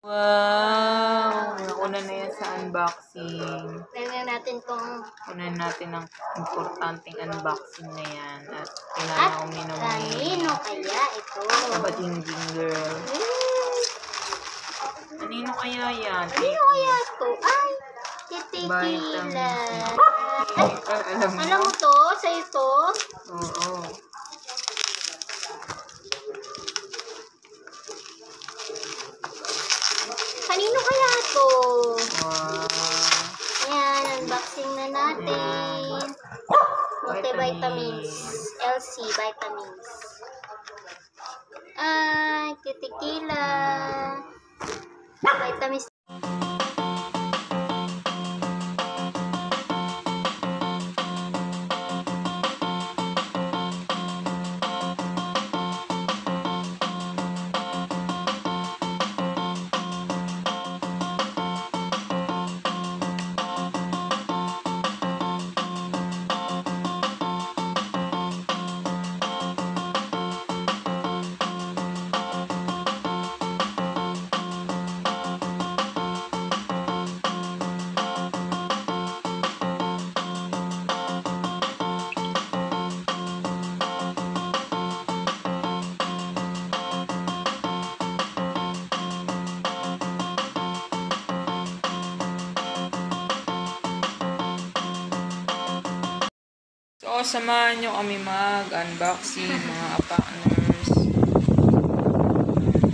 Wow! Nauna na yan sa unboxing. Tingnan natin kung... Kunan natin ang importanteng unboxing na yan. At kailangan uminom kanino kaya ito? Kabadingging girl. Kanino kaya yan? Kanino kaya ito? Ay! Titikila. Alam mo to? Sa'yo to? Oo. Kanino kaya to? Wow. Ayan, unboxing na natin. Multivitamins. LC vitamins. Ay, titikila. Vitamins. So, samahan nyo kami mag-unboxing, mga partners.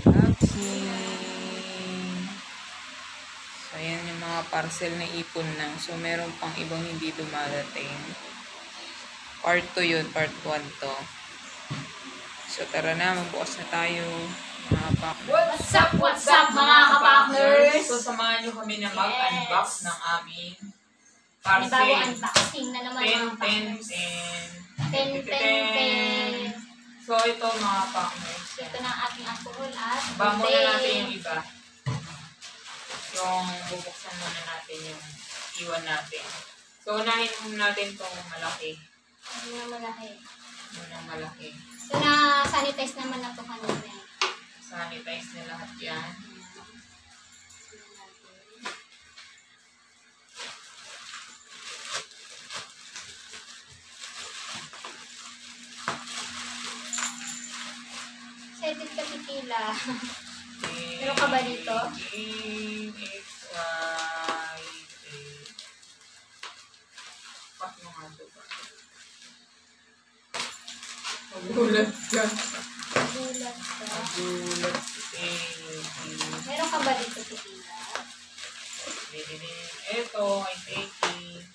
Unboxing. So, ayan yung mga parcel na ipon na. So, meron pang ibang hindi dumadating. Part 2 yun, part 1 to. So, tara na, magbukas na tayo, mga partners. What's up, mga ka-partners? So, samahan nyo kami na mag-unbox ng aming Bago parcel. unboxing na naman mga partners. 10. So, ito mga partners. Ito na ang ating alcohol at Ba muna natin yung iba. Yung bubuksan muna natin yung iwan natin. So, unahin muna natin itong malaki. Ano na malaki. Munang malaki. So, na-sanitize naman na ito kanina. Sanitize na lahat yan. Excited ka tikila. Meron ka ba dito? Pak mo nga ito ba? Magulat ka. Gulat ka. Magulat si Meron ka ba dito tikila? Ito ay Teki.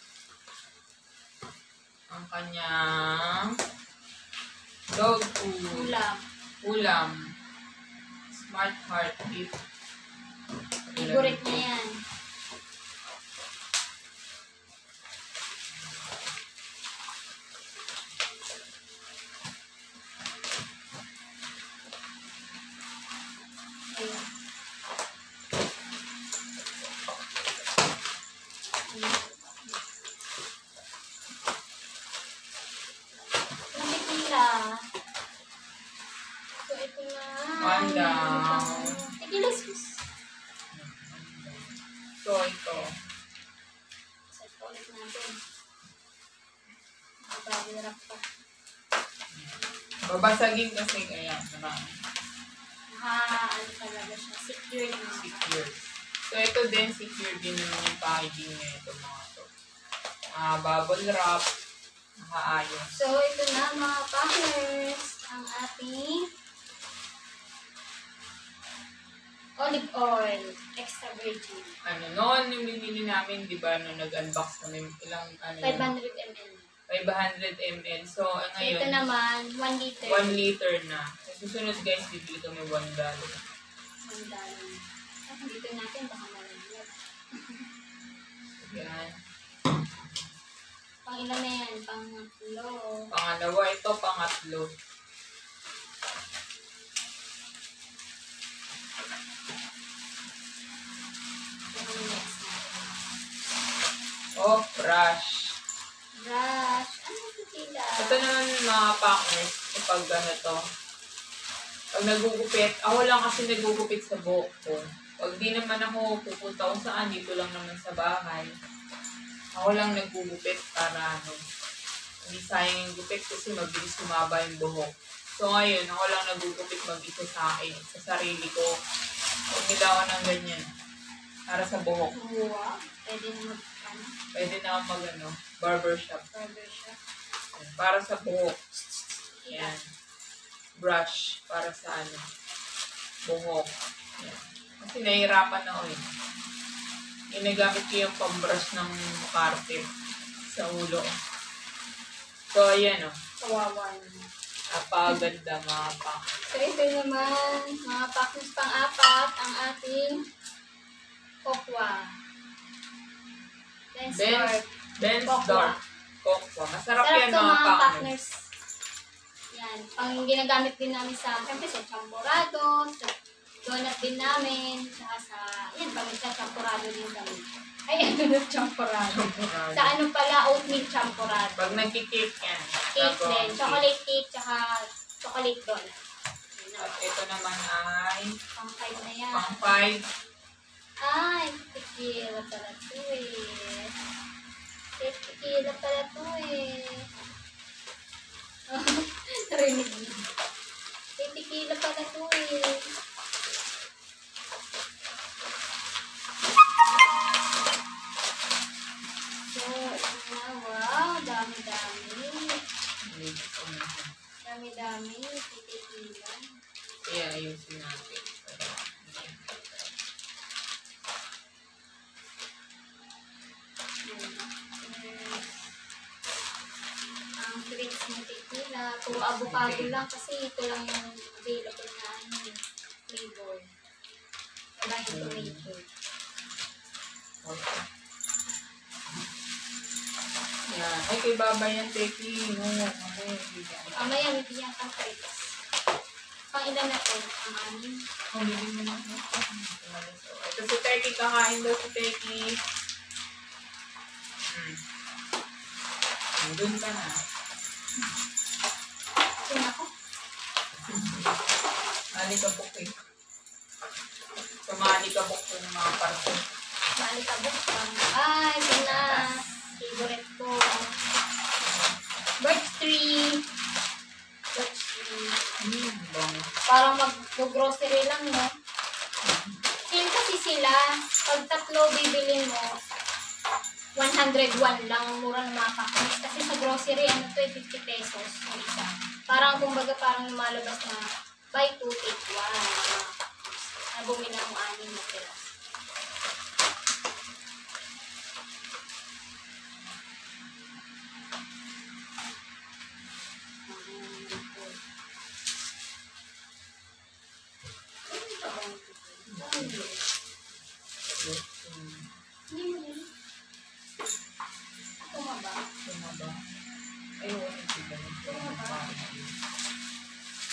Ang kanyang dog food. Ulam. Smart Heart Beef. Favorite niya yan. Ayan. Tikila. So, ito na. One down. Tikila, sus. So, ito. Set ko ulit natin. Bubble wrap pa. Babasagin kasi kaya marami. Ano talaga siya. Secure na. Secure. So, ito din, secure din naman yung packaging na ito mga to. Bubble wrap. Nakaayos. So, ito na mga partners. Ang ating olive oil. Extra virgin. Noon yung binili namin, di ba, nung nag-unbox kami, ilang, 500 ml. 500 ml. So, So, ngayon, ito naman, 1 liter. 1 liter na. Sa susunod guys, bibili kami $1. Dito natin, baka malaglag. Yan. Pang ilan na yan? Pang-3. Pangalawa, ito, pangatlo. Oh, brush. Brush. Ano ito sila? Ito naman mga partners, kapag ganito. Pag nagugupit, ako lang kasi nagugupit sa buhok ko. So, Pag di naman ako pupunta kung saan, dito lang naman sa bahay. Ako lang naggugupit para hindi sayang yung gupit kasi mabilis humaba yung buhok. So ngayon, ako lang naggugupit mag-isa sa akin, sa sarili ko. Bumili ako ng ganyan para sa buhok. Wow. Pwede na Pwede na ako barbershop. barbershop. Para sa buhok. Yeah. Yan. Brush para sa buhok. Yan. Kasi nahihirapan ako eh. Ginagamit ko yung pambrush ng carpet sa ulo. So, ayan Kawawa naman. Napaganda mga pa. So, ito naman, mga paknos pang-apat, ang ating kokwa. Ben's Kokwa. Dark. Kokwa. Masarap Sarap yan to mga mga pa. partners. Yan. Pang ginagamit din namin siyempre sa champorado, sa donut din namin, saka sa, yan, pag nagsa-champorado din kami. Ay, ano champorado? Sa ano pala, oatmeal champorado. Pag nagkikip yan. Cake din. Chocolate cake, tsaka chocolate donut. Yan At na. ito naman ay Pang 5 na yan. pang 5. Ay, tequila pala to eh. Tequila pala to eh. Narinig niyo. Tequila pala to eh. So, ito na. Wow, dami-dami. Dami-dami. Tequila. Kaya ayusin natin. Ang drinks ng tequila, puro avocado lang kasi ito lang yung available na flavor. Wala yung tomato. Okay. Yan. Ay, kay Baba yan, Teki. No, mamaya, bigyan. Mamaya, bibigyan kang drinks. Pang ilan na to? Ang anim? Hindi mo na. Ito si Teki, kakain daw si Teki. Doon ka na. Ito na ako. Malikabok eh. Malikabok ko ng mga parcel. Maalikabok lang. Ay, ito na. Favorite ko. Birch tree. Birch tree. Bang. Parang mag-grocery lang, no? Sale kasi sila. Pag tatlo bibilin mo, 101 lang ang mura ng mga pakis. Kasi sa grocery, 50 pesos yung isa. Parang, kumbaga, parang lumalabas na buy 2, take 1. Na bumili akong 6 na pera. Hindi mo yun. Tumaba. Ayun, hindi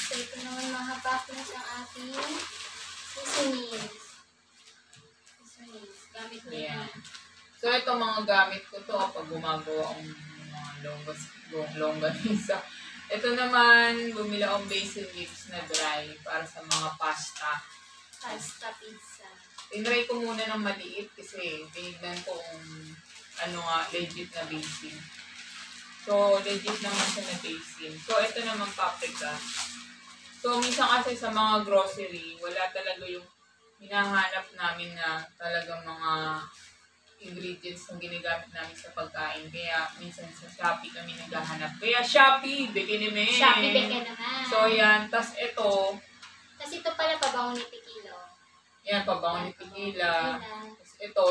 So, ito naman mga pakis ang ating seasonings. Gamit mo Ayan. yan. So, ito mga gamit ko to pag gumagawa akong mga longganisa. Ito naman, bumili akong basil leaves na dry para sa mga pasta. Pasta pizza. Tinry ko muna ng maliit kasi tinignan ko kung legit na basil. So, legit naman siya na basil. So, ito naman paprika. So, minsan kasi sa mga grocery, wala talaga yung hinahanap namin na talagang mga ingredients na ginagamit namin sa pagkain. Kaya, minsan sa Shopee kami naghahanap. Kaya, Shopee, bigyan namin. Shopee beke naman. So, yan. Tapos, ito, Tapos ito pala pabango ni tequila. yan, pabango ni tequila. Tapos, ito,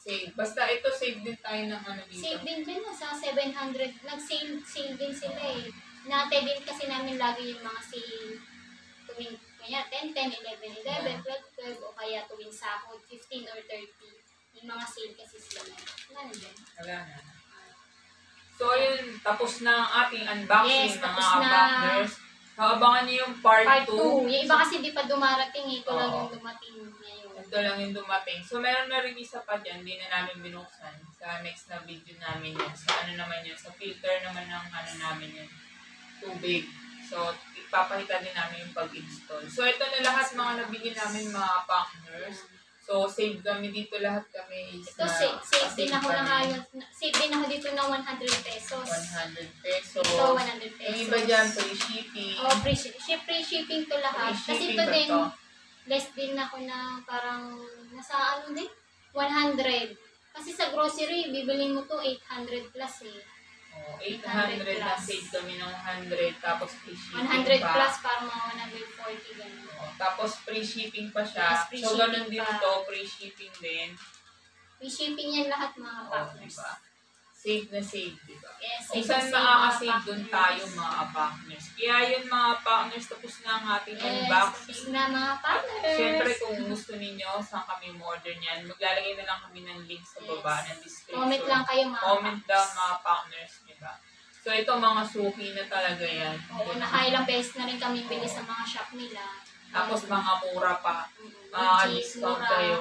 save. Basta, ito, save din tayo ng dito. Sale din dyan sa 700. Nag-sale din sila eh. Nate din kasi namin lagi yung mga sale. Tuwing, kaya 10, 10, 11, 11, 12, 12, o kaya tuwing sahod, 15 or 30. Yung mga sale kasi sila na. Ano dyan? Wala na. So, yun, tapos na ang ating unboxing, Yes, mga tapos na. partners. So, abangan niyo yung part 2. Yung iba kasi di pa dumarating eh. Ito lang Oo. yung dumating ngayon. Ito lang yung dumating. So, meron na rin isa pa dyan. Hindi na namin binuksan. Sa next na video namin yan. Sa naman yun. Sa filter naman ng namin yun. Tubig. So, ipapakita din namin yung pag-install. So, ito na lahat mga nabili namin mga partners. So, save kami dito lahat kami is Ito, save din ako na kami. halos. Save din ako dito ng 100 pesos. 100 pesos. Ito, 100 pesos. Yung iba dyan, free shipping. Oh, free shipping to lahat. Free Kasi shipping ito ba din, to? less din ako na parang, nasa ano din? 100. Kasi sa grocery, bibilin mo to 800 plus eh. Oh, 800 na save kami ng 100, tapos free shipping 100 pa. plus parang mga 140 ganun. Oh, tapos free shipping pa siya. Yes, free So, shipping ganun din pa. to, free shipping din. Free shipping yan lahat mga Oh, partners. diba? Save na save, diba? Yes, Kung save saan na save, makakasave, mga dun partners. tayo mga partners. Kaya yun mga partners, tapos na ang ating Yes, unboxing. tapos na mga partners. Siyempre, kung gusto ninyo, saan kami order niyan, maglalagay na lang kami ng link sa baba ng description. Comment lang kayo mga Comment partners. down mga partners, diba? So, ito mga suki na talaga yan. Oo, nakailang beses na rin kami bili sa mga shop nila. Tapos mga mura pa. Cheese, Discount mura. kayo.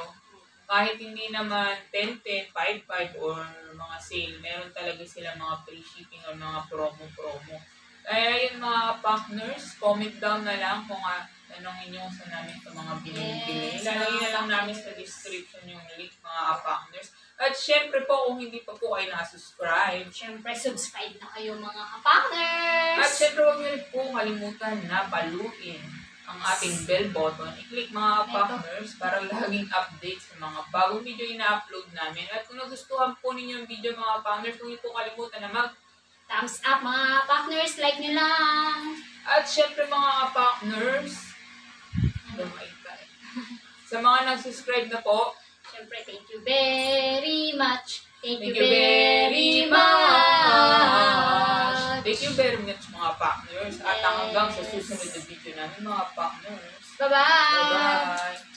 Kahit hindi naman 10-10, 5-5, or mga sale, meron talaga sila mga free shipping or mga promo-promo. Kaya yun mga partners, comment down na lang kung tanongin nyo sa namin ito mga binibili. Yes, Ilalagay na lang namin sa description yung link mga partners. At syempre po, kung hindi pa po kayo nakasubscribe, Siyempre, subscribe na kayo mga kapakners! at syempre huwag nyo rin po kalimutan na baluin ang ating bell button. I-click mga partners para laging update sa mga bagong video ina-upload namin. At kung nagustuhan po ninyo yung video mga partners, huwag nyo po kalimutan na Thumbs up mga partners, like nyo lang! At syempre mga partners, sa mga nag-subscribe na po, Siyempre, thank you very much! Thank you Thank you very very much! Thank you very much mga partners. At Yes. hanggang sa susunod na video namin mga partners. Bye-bye! Bye-bye!